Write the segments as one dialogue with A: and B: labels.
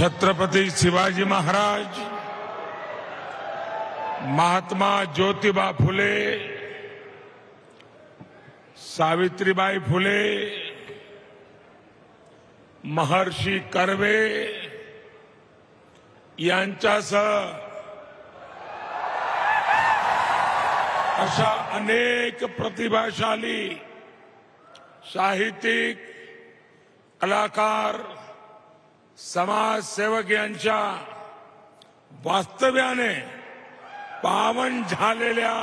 A: छत्रपति शिवाजी महाराज, महात्मा ज्योतिबा फुले, सावित्रीबाई फुले, महर्षी कर्वे यांच्यासह अशा अनेक प्रतिभाशाली साहित्यिक, कलाकार, समाजसेवक यांच्या वास्तव्याने पावन झालेल्या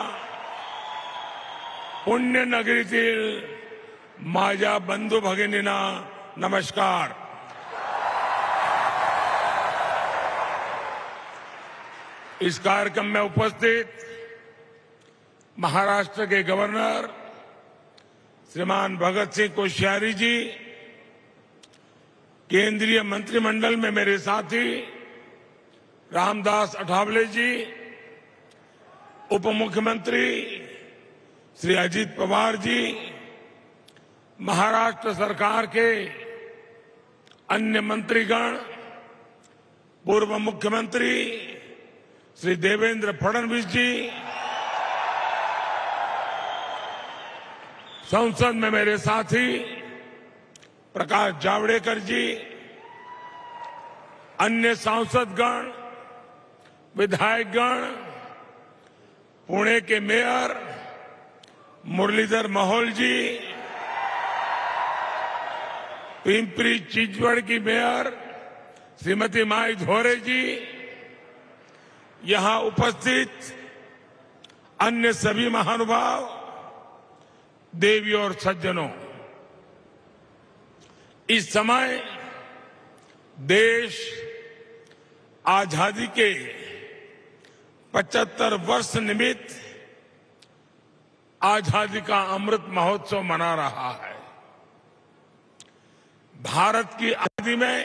A: पुण्यनगरीतील माझ्या बंधू भगिनींना नमस्कार. इस कार्यक्रम में उपस्थित महाराष्ट्र के गवर्नर श्रीमान भगत सिंह कोश्यारी जी, केंद्रीय मंत्रिमंडल में मेरे साथी रामदास अठावले जी, उप मुख्यमंत्री श्री अजीत पवार जी, महाराष्ट्र सरकार के अन्य मंत्रीगण, पूर्व मुख्यमंत्री श्री देवेंद्र फडणवीस जी, संसद में मेरे साथी प्रकाश जावड़ेकर जी, अन्य सांसदगण, विधायकगण, पुणे के मेयर मुरलीधर मोहोल जी, पिंपरी चिंचवड़ की मेयर श्रीमती माई धोरे जी, यहां उपस्थित अन्य सभी महानुभाव, देवी और सज्जनों, इस समय देश आजादी के 75 वर्ष निमित्त आजादी का अमृत महोत्सव मना रहा है. भारत की आजादी में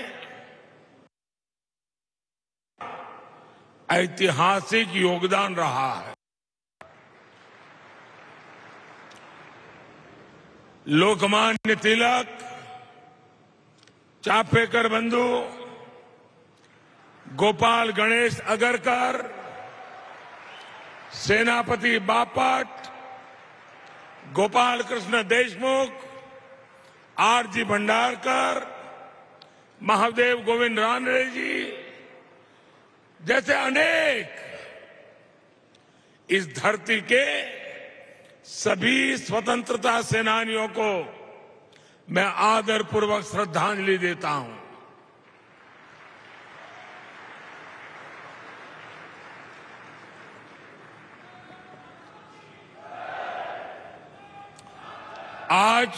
A: ऐतिहासिक योगदान रहा है. लोकमान्य तिलक, चापेकर बंधु, गोपाल गणेश अगरकर, सेनापति बापट, गोपाल कृष्ण देशमुख, आरजी भंडारकर, महादेव गोविंद रानडे जी जैसे अनेक इस धरती के सभी स्वतंत्रता सेनानियों को मैं आदरपूर्वक श्रद्धांजलि देता हूं. आज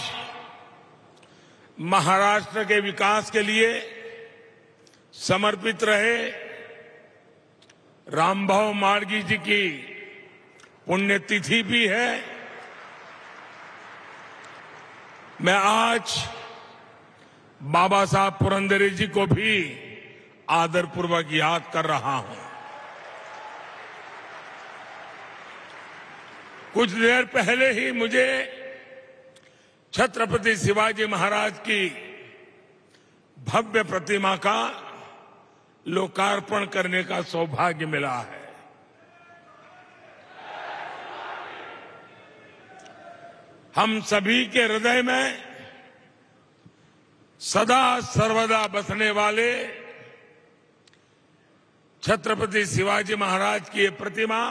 A: महाराष्ट्र के विकास के लिए समर्पित रहे रामभाऊ माडगी जी की पुण्यतिथि भी है. मैं आज बाबा साहब पुरंदरे जी को भी आदरपूर्वक याद कर रहा हूं. कुछ देर पहले ही मुझे छत्रपति शिवाजी महाराज की भव्य प्रतिमा का लोकार्पण करने का सौभाग्य मिला है. हम सभी के हृदय में सदा सर्वदा बसने वाले छत्रपति शिवाजी महाराज की ये प्रतिमा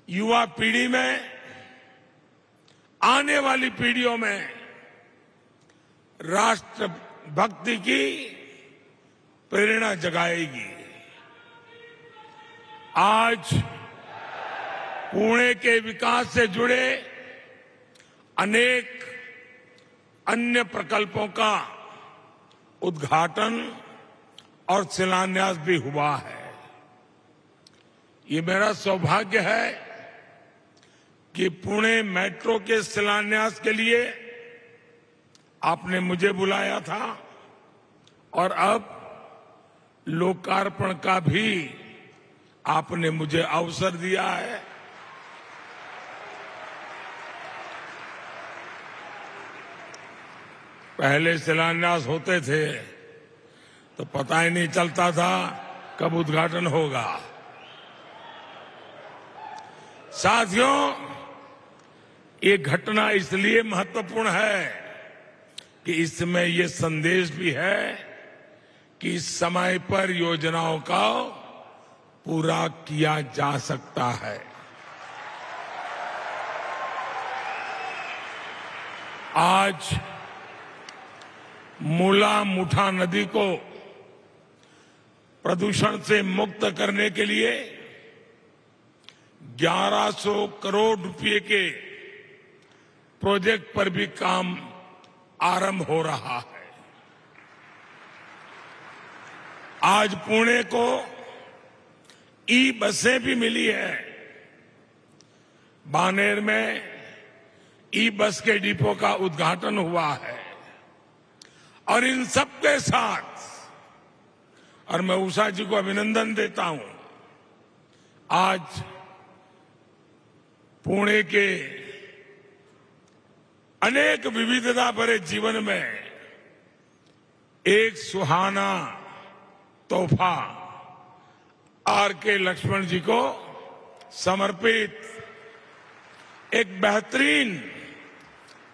A: युवा पीढ़ी में, आने वाली पीढ़ियों में राष्ट्र भक्ति की प्रेरणा जगाएगी. आज पुणे के विकास से जुड़े अनेक अन्य प्रकल्पों का उद्घाटन और शिलान्यास भी हुआ है. ये मेरा सौभाग्य है कि पुणे मेट्रो के शिलान्यास के लिए आपने मुझे बुलाया था और अब लोकार्पण का भी आपने मुझे अवसर दिया है. पहले शिलान्यास होते थे तो पता ही नहीं चलता था कब उद्घाटन होगा। साथियों, ये घटना इसलिए महत्वपूर्ण है कि इसमें ये संदेश भी है कि समय पर योजनाओं का पूरा किया जा सकता है। आज मूला मुठा नदी को प्रदूषण से मुक्त करने के लिए 1100 करोड़ रुपए के प्रोजेक्ट पर भी काम आरंभ हो रहा है। आज पुणे को ई बसें भी मिली है। बानेर में ई बस के डिपो का उद्घाटन हुआ है और इन सबके साथ, और मैं उषा जी को अभिनंदन देता हूं, आज पुणे के अनेक विविधता भरे जीवन में एक सुहाना तोहफा आर के लक्ष्मण जी को समर्पित एक बेहतरीन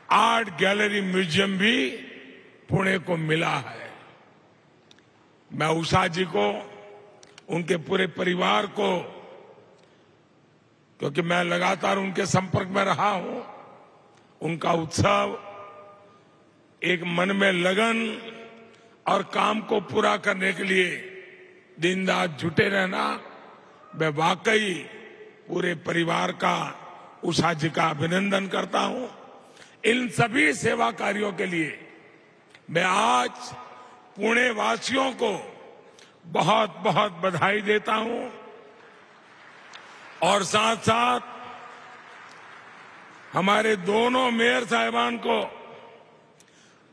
A: आर्ट गैलरी म्यूजियम भी पुणे को मिला है। मैं उषा जी को, उनके पूरे परिवार को, क्योंकि मैं लगातार उनके संपर्क में रहा हूं, उनका उत्सव, एक मन में लगन और काम को पूरा करने के लिए दिन रात जुटे रहना, मैं वाकई पूरे परिवार का, उषा जी का अभिनंदन करता हूं। इन सभी सेवा कार्यों के लिए मैं आज पुणे वासियों को बहुत बहुत बधाई देता हूं और साथ साथ हमारे दोनों मेयर साहिबान को,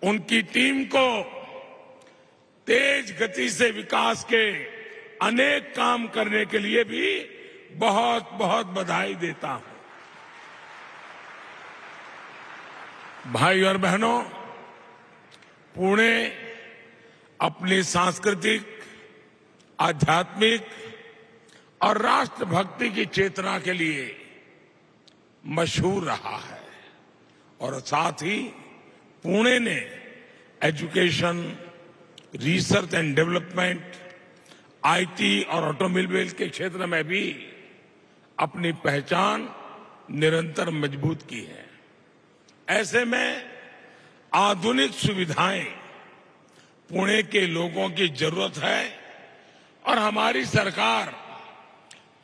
A: उनकी टीम को तेज गति से विकास के अनेक काम करने के लिए भी बहुत बहुत बधाई देता हूं। भाई और बहनों, पुणे अपनी सांस्कृतिक, आध्यात्मिक और राष्ट्रभक्ति की चेतना के लिए मशहूर रहा है और साथ ही पुणे ने education, research and development, IT और ऑटोमोबाइल के क्षेत्र में भी अपनी पहचान निरंतर मजबूत की है। ऐसे में आधुनिक सुविधाएं पुणे के लोगों की जरूरत है और हमारी सरकार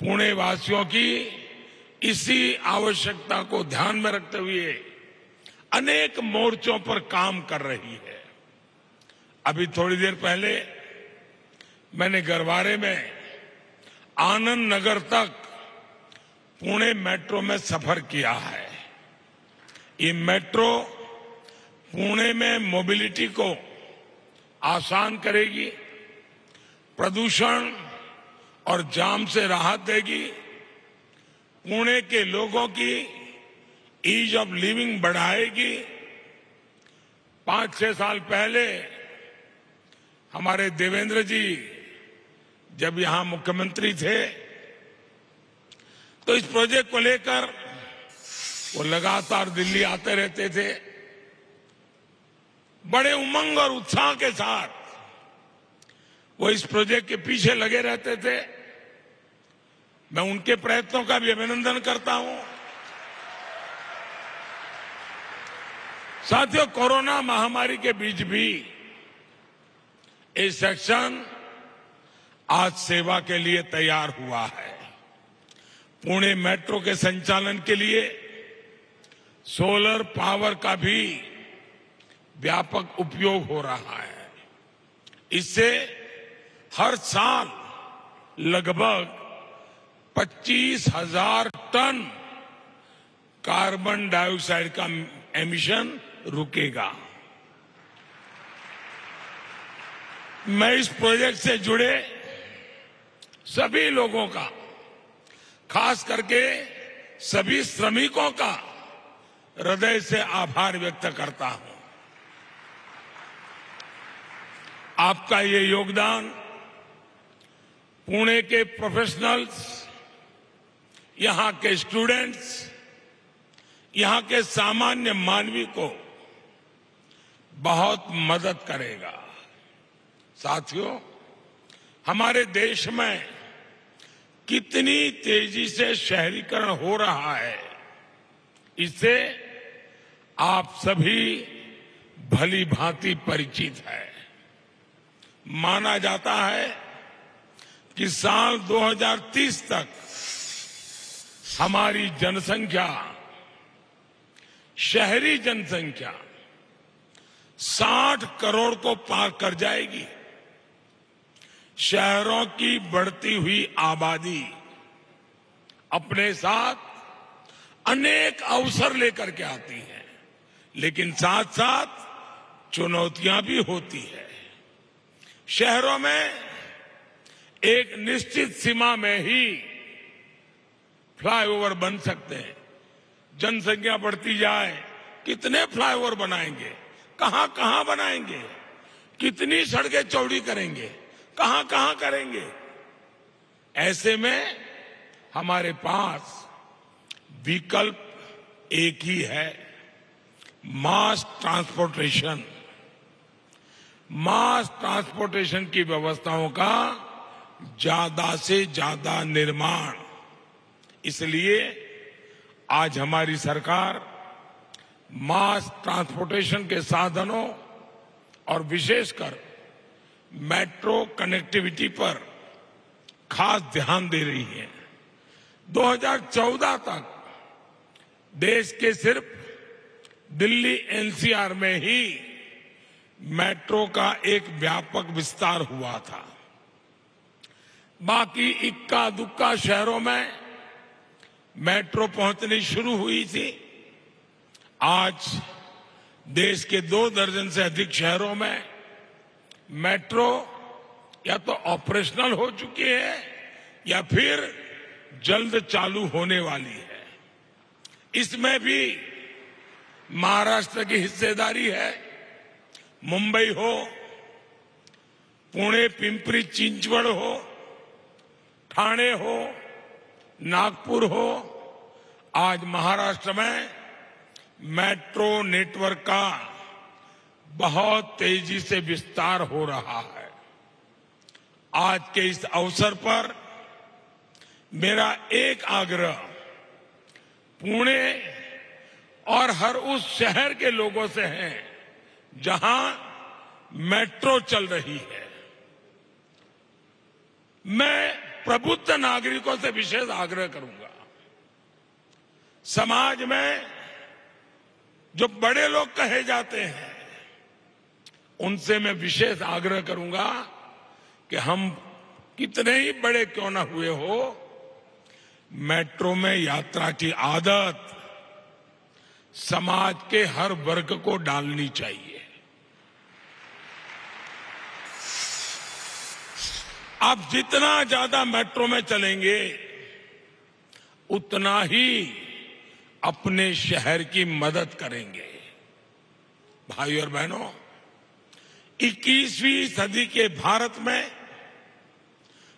A: पुणे वासियों की इसी आवश्यकता को ध्यान में रखते हुए अनेक मोर्चों पर काम कर रही है। अभी थोड़ी देर पहले मैंने गरवारे में आनंद नगर तक पुणे मेट्रो में सफर किया है। ये मेट्रो पुणे में मोबिलिटी को आसान करेगी, प्रदूषण और जाम से राहत देगी, पुणे के लोगों की ईज ऑफ लिविंग बढ़ाएगी। 5-6 साल पहले हमारे देवेंद्र जी जब यहां मुख्यमंत्री थे तो इस प्रोजेक्ट को लेकर वो लगातार दिल्ली आते रहते थे। बड़े उमंग और उत्साह के साथ वो इस प्रोजेक्ट के पीछे लगे रहते थे। मैं उनके प्रयत्नों का भी अभिनंदन करता हूं। साथियों, कोरोना महामारी के बीच भी ये सेक्शन आज सेवा के लिए तैयार हुआ है। पुणे मेट्रो के संचालन के लिए सोलर पावर का भी व्यापक उपयोग हो रहा है। इससे हर साल लगभग 25,000 टन कार्बन डाइऑक्साइड का एमिशन रुकेगा। मैं इस प्रोजेक्ट से जुड़े सभी लोगों का, खास करके सभी श्रमिकों का हृदय से आभार व्यक्त करता हूं। आपका ये योगदान पुणे के प्रोफेशनल्स, यहां के स्टूडेंट्स, यहां के सामान्य मानवी को बहुत मदद करेगा। साथियों, हमारे देश में कितनी तेजी से शहरीकरण हो रहा है, इससे आप सभी भली भांति परिचित है। माना जाता है कि साल 2030 तक हमारी जनसंख्या, शहरी जनसंख्या 60 करोड़ को पार कर जाएगी। शहरों की बढ़ती हुई आबादी अपने साथ अनेक अवसर लेकर के आती है, लेकिन साथ साथ चुनौतियां भी होती है। शहरों में एक निश्चित सीमा में ही फ्लाईओवर बन सकते हैं। जनसंख्या बढ़ती जाए, कितने फ्लाईओवर बनाएंगे, कहां कहां बनाएंगे, कितनी सड़कें चौड़ी करेंगे, कहां कहां करेंगे। ऐसे में हमारे पास विकल्प एक ही है, मास ट्रांसपोर्टेशन। मास ट्रांसपोर्टेशन की व्यवस्थाओं का ज्यादा से ज्यादा निर्माण। इसलिए आज हमारी सरकार मास ट्रांसपोर्टेशन के साधनों और विशेषकर मेट्रो कनेक्टिविटी पर खास ध्यान दे रही है। 2014 तक देश के सिर्फ दिल्ली एनसीआर में ही मेट्रो का एक व्यापक विस्तार हुआ था। बाकी इक्का दुक्का शहरों में मेट्रो पहुंचनी शुरू हुई थी। आज देश के 2 दर्जन से अधिक शहरों में मेट्रो या तो ऑपरेशनल हो चुकी है या फिर जल्द चालू होने वाली है। इसमें भी महाराष्ट्र की हिस्सेदारी है। मुंबई हो, पुणे पिंपरी चिंचवड़ हो, ठाणे हो, नागपुर हो, आज महाराष्ट्र में मेट्रो नेटवर्क का बहुत तेजी से विस्तार हो रहा है। आज के इस अवसर पर मेरा एक आग्रह पुणे और हर उस शहर के लोगों से है जहां मेट्रो चल रही है। मैं प्रबुद्ध नागरिकों से विशेष आग्रह करूंगा, समाज में जो बड़े लोग कहे जाते हैं उनसे मैं विशेष आग्रह करूंगा कि हम कितने ही बड़े क्यों न हुए हो, मेट्रो में यात्रा की आदत समाज के हर वर्ग को डालनी चाहिए। आप जितना ज्यादा मेट्रो में चलेंगे उतना ही अपने शहर की मदद करेंगे। भाइयों और बहनों, 21वीं सदी के भारत में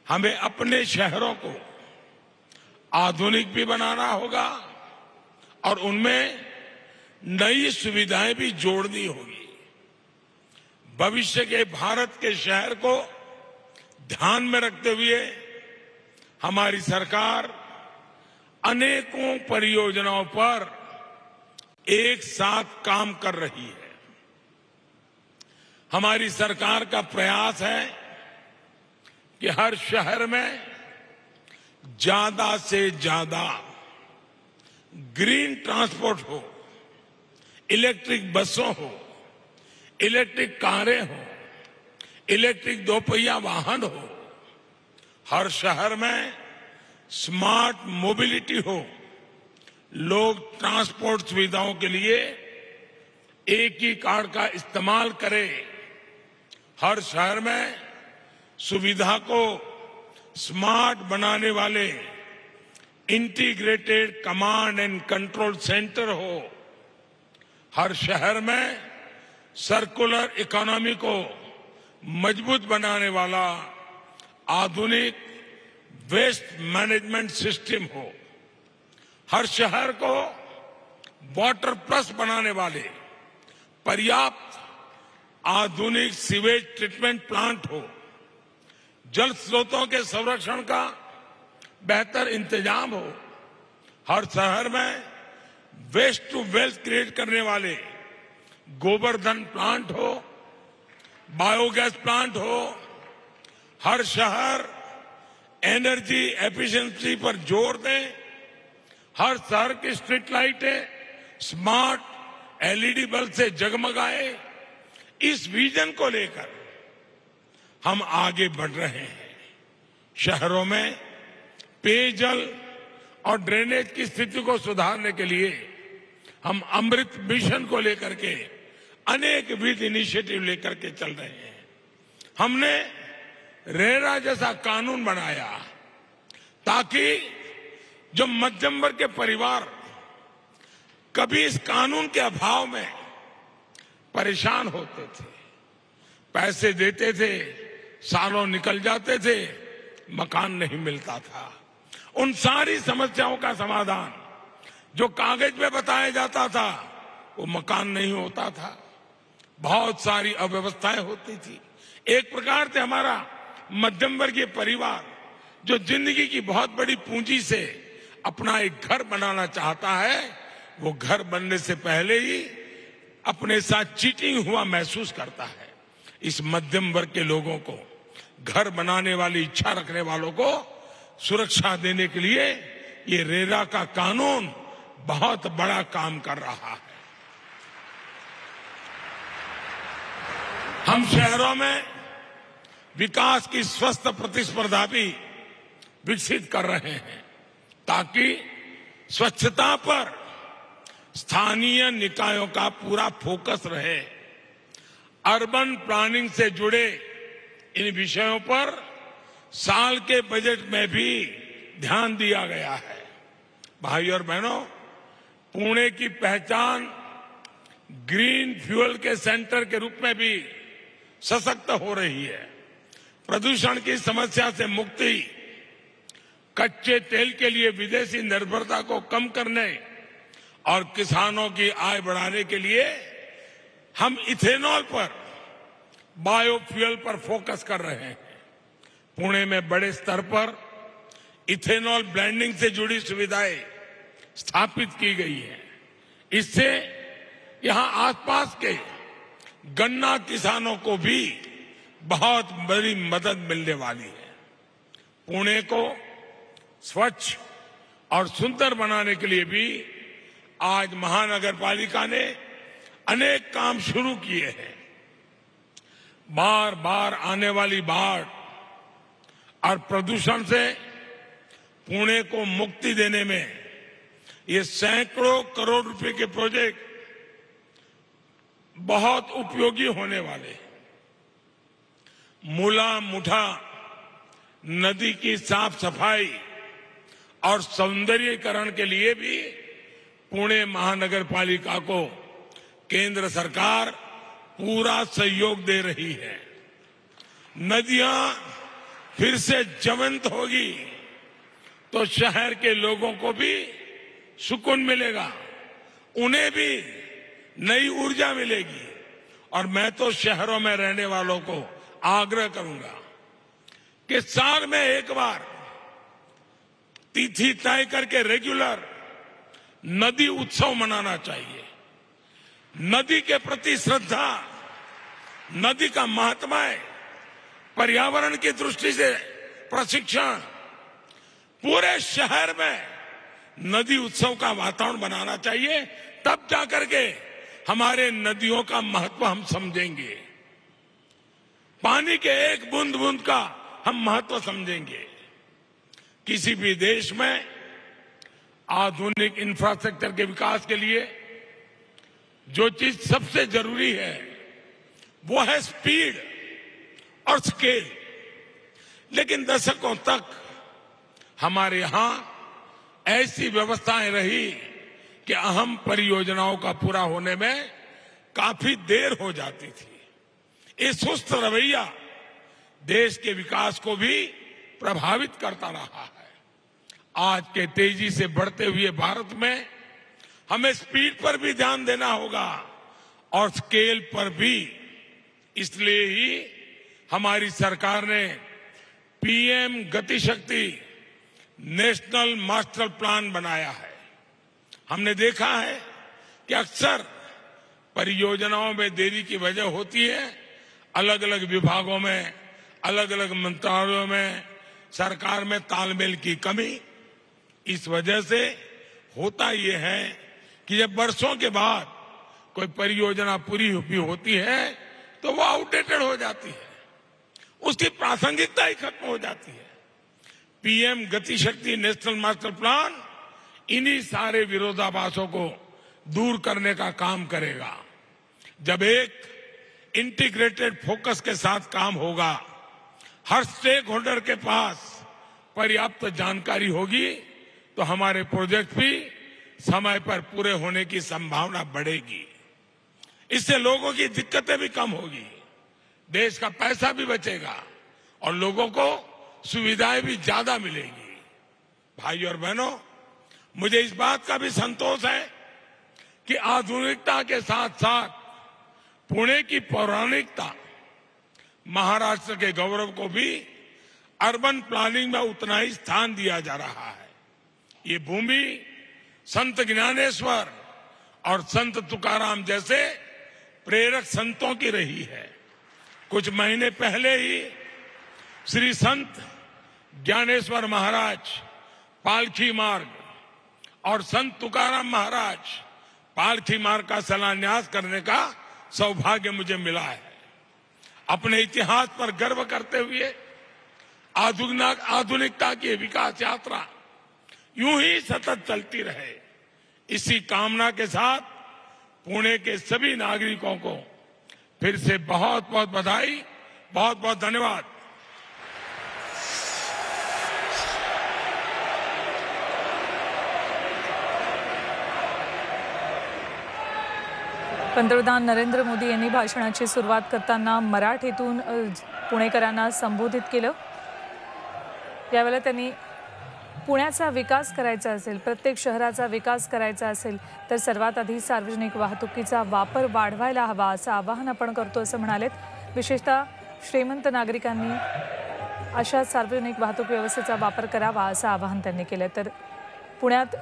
A: हमें अपने शहरों को आधुनिक भी बनाना होगा और उनमें नई सुविधाएं भी जोड़नी होगी। भविष्य के भारत के शहर को ध्यान में रखते हुए हमारी सरकार अनेकों परियोजनाओं पर एक साथ काम कर रही है। हमारी सरकार का प्रयास है कि हर शहर में ज्यादा से ज्यादा ग्रीन ट्रांसपोर्ट हो, इलेक्ट्रिक बसों हो, इलेक्ट्रिक कारें हो, इलेक्ट्रिक 2 पहिया वाहन हो। हर शहर में स्मार्ट मोबिलिटी हो, लोग ट्रांसपोर्ट सुविधाओं के लिए एक ही कार्ड का इस्तेमाल करें। हर शहर में सुविधा को स्मार्ट बनाने वाले integrated command and control centre हो। हर शहर में सर्कुलर इकोनॉमी को मजबूत बनाने वाला आधुनिक वेस्ट मैनेजमेंट सिस्टम हो, हर शहर को वाटर प्लस बनाने वाले पर्याप्त आधुनिक सीवेज ट्रीटमेंट प्लांट हो, जल स्रोतों के संरक्षण का बेहतर इंतजाम हो, हर शहर में वेस्ट टू वेल्थ क्रिएट करने वाले गोवर्धन प्लांट हो, बायोगैस प्लांट हो, हर शहर एनर्जी एफिशिएंसी पर जोर दें, हर शहर की स्ट्रीट लाइटें स्मार्ट एलईडी बल्ब से जगमगाए। इस विजन को लेकर हम आगे बढ़ रहे हैं। शहरों में पेयजल और ड्रेनेज की स्थिति को सुधारने के लिए हम अमृत मिशन को लेकर के अनेक विध इनिशिएटिव लेकर के चल रहे हैं। हमने रेरा जैसा कानून बनाया ताकि जो मध्यम वर्ग के परिवार कभी इस कानून के अभाव में परेशान होते थे, पैसे देते थे, सालों निकल जाते थे, मकान नहीं मिलता था, उन सारी समस्याओं का समाधान जो कागज में बताया जाता था वो मकान नहीं होता था, बहुत सारी अव्यवस्थाएं होती थी। एक प्रकार से हमारा मध्यम वर्गीय परिवार जो जिंदगी की बहुत बड़ी पूंजी से अपना एक घर बनाना चाहता है, वो घर बनने से पहले ही अपने साथ चीटिंग हुआ महसूस करता है। इस मध्यम वर्ग के लोगों को, घर बनाने वाली इच्छा रखने वालों को सुरक्षा देने के लिए ये रेरा का कानून बहुत बड़ा काम कर रहा है। हम शहरों में विकास की स्वस्थ प्रतिस्पर्धा भी विकसित कर रहे हैं ताकि स्वच्छता पर स्थानीय निकायों का पूरा फोकस रहे। अर्बन प्लानिंग से जुड़े इन विषयों पर साल के बजट में भी ध्यान दिया गया है। भाई और बहनों, पुणे की पहचान ग्रीन फ्यूल के सेंटर के रूप में भी सशक्त हो रही है। प्रदूषण की समस्या से मुक्ति, कच्चे तेल के लिए विदेशी निर्भरता को कम करने और किसानों की आय बढ़ाने के लिए हम इथेनॉल पर, बायोफ्यूल पर फोकस कर रहे हैं। पुणे में बड़े स्तर पर इथेनॉल ब्लेंडिंग से जुड़ी सुविधाएं स्थापित की गई है। इससे यहां आसपास के गन्ना किसानों को भी बहुत बड़ी मदद मिलने वाली है। पुणे को स्वच्छ और सुंदर बनाने के लिए भी आज महानगर पालिका ने अनेक काम शुरू किए हैं। बार बार आने वाली बाढ़ और प्रदूषण से पुणे को मुक्ति देने में ये सैकड़ों करोड़ रुपए के प्रोजेक्ट बहुत उपयोगी होने वाले हैं। मूला मुठा नदी की साफ सफाई और सौंदर्यीकरण के लिए भी पुणे महानगर पालिका को केंद्र सरकार पूरा सहयोग दे रही है। नदियां फिर से जीवंत होगी तो शहर के लोगों को भी सुकून मिलेगा, उन्हें भी नई ऊर्जा मिलेगी। और मैं तो शहरों में रहने वालों को आग्रह करूंगा कि साल में एक बार तिथि तय करके रेगुलर नदी उत्सव मनाना चाहिए। नदी के प्रति श्रद्धा, नदी का महात्म्य, पर्यावरण की दृष्टि से प्रशिक्षण, पूरे शहर में नदी उत्सव का वातावरण बनाना चाहिए। तब जाकर के हमारे नदियों का महत्व हम समझेंगे, पानी के एक बूंद बूंद का हम महत्व समझेंगे। किसी भी देश में आधुनिक इंफ्रास्ट्रक्चर के विकास के लिए जो चीज सबसे जरूरी है वो है स्पीड और स्केल। लेकिन दशकों तक हमारे यहां ऐसी व्यवस्थाएं रही कि अहम परियोजनाओं का पूरा होने में काफी देर हो जाती थी। ये सुस्त रवैया देश के विकास को भी प्रभावित करता रहा है। आज के तेजी से बढ़ते हुए भारत में हमें स्पीड पर भी ध्यान देना होगा और स्केल पर भी। इसलिए ही हमारी सरकार ने पीएम गति शक्ति नेशनल मास्टर प्लान बनाया है। हमने देखा है कि अक्सर परियोजनाओं में देरी की वजह होती है अलग अलग विभागों में, अलग अलग मंत्रालयों में, सरकार में तालमेल की कमी। इस वजह से होता यह है कि जब वर्षों के बाद कोई परियोजना पूरी भी होती है तो वो आउटडेटेड हो जाती है, उसकी प्रासंगिकता ही खत्म हो जाती है। पीएम गति शक्ति नेशनल मास्टर प्लान इन्हीं सारे विरोधाभासों को दूर करने का काम करेगा। जब एक इंटीग्रेटेड फोकस के साथ काम होगा, हर स्टेक होल्डर के पास पर्याप्त जानकारी होगी, तो हमारे प्रोजेक्ट भी समय पर पूरे होने की संभावना बढ़ेगी। इससे लोगों की दिक्कतें भी कम होगी, देश का पैसा भी बचेगा और लोगों को सुविधाएं भी ज्यादा मिलेगी। भाई और बहनों, मुझे इस बात का भी संतोष है कि आधुनिकता के साथ साथ पुणे की पौराणिकता, महाराष्ट्र के गौरव को भी अर्बन प्लानिंग में उतना ही स्थान दिया जा रहा है। ये भूमि संत ज्ञानेश्वर और संत तुकाराम जैसे प्रेरक संतों की रही है। कुछ महीने पहले ही श्री संत ज्ञानेश्वर महाराज पालखी मार्ग और संत तुकाराम महाराज पालखी मार्ग का शिलान्यास करने का सौभाग्य मुझे मिला है। अपने इतिहास पर गर्व करते हुए आधुनिकता की विकास यात्रा यूं ही सतत चलती रहे, इसी कामना के साथ पुणे के सभी नागरिकों को फिर से बहुत बहुत बधाई, बहुत बहुत धन्यवाद।
B: पंतप्रधान नरेंद्र मोदी यांनी भाषणाची सुरुवात करताना मराठीतून पुणेकरांना संबोधित केलं। यावेळेला त्यांनी पुण्याचा विकास करायचा असेल, प्रत्येक शहराचा विकास करायचा असेल तर सर्वात आधी सार्वजनिक वाहतुकीचा वापर वाढवायला हवा असं आवाहन आपण करतो असं म्हणालेत। विशेषतः श्रीमंत नागरिकांनी अशा सार्वजनिक वाहतूक व्यवस्थेचा वापर करावा असं आवाहन त्यांनी केलं। तर पुण्यात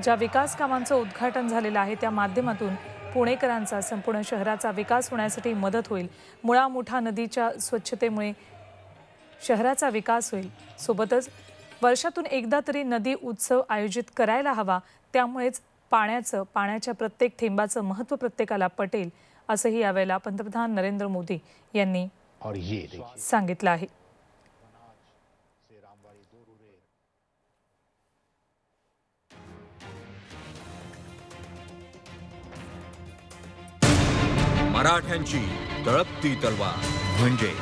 B: ज्या विकास कामांचं उद्घाटन झालेलं आहे त्या माध्यमातून पुणेकरांचा संपूर्ण शहराचा विकास होण्यासाठी मदत होईल। मुळा मुठा नदीच्या स्वच्छतेमुळे शहराचा विकास होईल। सोबतच वर्षातून एकदा तरी नदी उत्सव आयोजित करायला हवा, त्यामुळेच पाण्याच्या प्रत्येक थेंबाचं महत्त्व प्रत्येकाला पटेल असंही यावेळेला पंतप्रधान नरेंद्र मोदी यांनी सांगितलं आहे।
C: मराठ्यांची तळपती तलवार म्हणजे